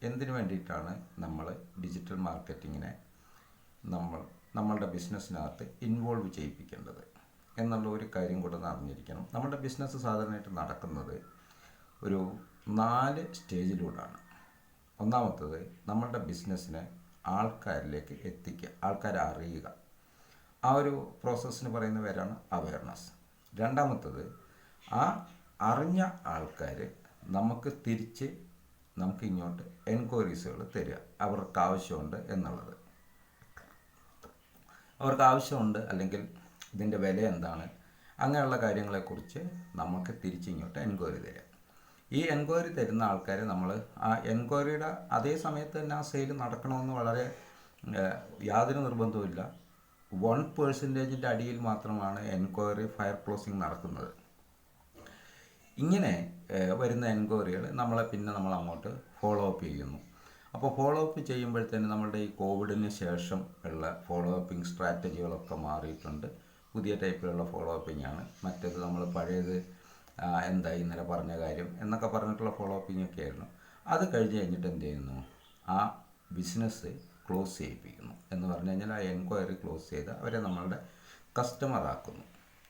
എന്തിനു വേണ്ടിയിട്ടാണ് നമ്മൾ ഡിജിറ്റൽ മാർക്കറ്റിങ്ങിനെ നമ്മളുടെ ബിസിനസ്സിനകത്ത് ഇൻവോൾവ് ചെയ്യിപ്പിക്കേണ്ടത് എന്നുള്ള ഒരു കാര്യം കൂടെ അറിഞ്ഞിരിക്കണം. നമ്മുടെ ബിസിനസ് സാധാരണയായിട്ട് നടക്കുന്നത് ഒരു 4 സ്റ്റേജിലൂടെയാണ്. ഒന്നാമത്തത് നമ്മളുടെ ബിസിനസ്സിനെ ആൾക്കാരിലേക്ക് എത്തിക്കുക, ആൾക്കാരെ അറിയുക. ആ ഒരു പ്രോസസ്സിന് പറയുന്ന പേരാണ് അവയർനെസ്. രണ്ടാമത്തത് ആ അറിഞ്ഞ ആൾക്കാർ നമുക്ക് ഇങ്ങോട്ട് എൻക്വയറീസുകൾ തരിക, അവർക്ക് ആവശ്യമുണ്ട് എന്നുള്ളത്. അവർക്ക് ആവശ്യമുണ്ട് അല്ലെങ്കിൽ ഇതിൻ്റെ വില എന്താണ്, അങ്ങനെയുള്ള കാര്യങ്ങളെക്കുറിച്ച് നമുക്ക് തിരിച്ചിങ്ങോട്ട് എൻക്വയറി തരിക. ഈ എൻക്വയറി തരുന്ന ആൾക്കാരെ നമ്മൾ ആ എൻക്വയറിയുടെ അതേ സമയത്ത് തന്നെ ആ സെയിൽ നടക്കണമെന്ന് യാതൊരു നിർബന്ധവുമില്ല. 1% അടിയിൽ മാത്രമാണ് എൻക്വയറി ഫയർ ക്ലോസിങ് നടക്കുന്നത്. ഇങ്ങനെ വരുന്ന എൻക്വയറികൾ നമ്മൾ അങ്ങോട്ട് ഫോളോ അപ്പ് ചെയ്യുന്നു. അപ്പോൾ ഫോളോ അപ്പ് ചെയ്യുമ്പോഴത്തേന് നമ്മളുടെ ഈ കോവിഡിന് ശേഷം ഉള്ള ഫോളോ അപ്പിംഗ് സ്ട്രാറ്റജികളൊക്കെ മാറിയിട്ടുണ്ട്. പുതിയ ടൈപ്പിലുള്ള ഫോളോ അപ്പിംഗ് ആണ്. മറ്റേത് നമ്മൾ പഴയത് എന്തായി ഇന്നലെ പറഞ്ഞ കാര്യം എന്നൊക്കെ പറഞ്ഞിട്ടുള്ള ഫോളോ അപ്പിംഗ് ഒക്കെ ആയിരുന്നു. അത് കഴിഞ്ഞിട്ട് എന്ത് ചെയ്യുന്നു, ആ ബിസിനസ് ക്ലോസ് ചെയ്യിപ്പിക്കുന്നു. എന്ന് പറഞ്ഞു കഴിഞ്ഞാൽ ആ എൻക്വയറി ക്ലോസ് ചെയ്ത് അവരെ നമ്മളുടെ കസ്റ്റമർ ആക്കുന്നു.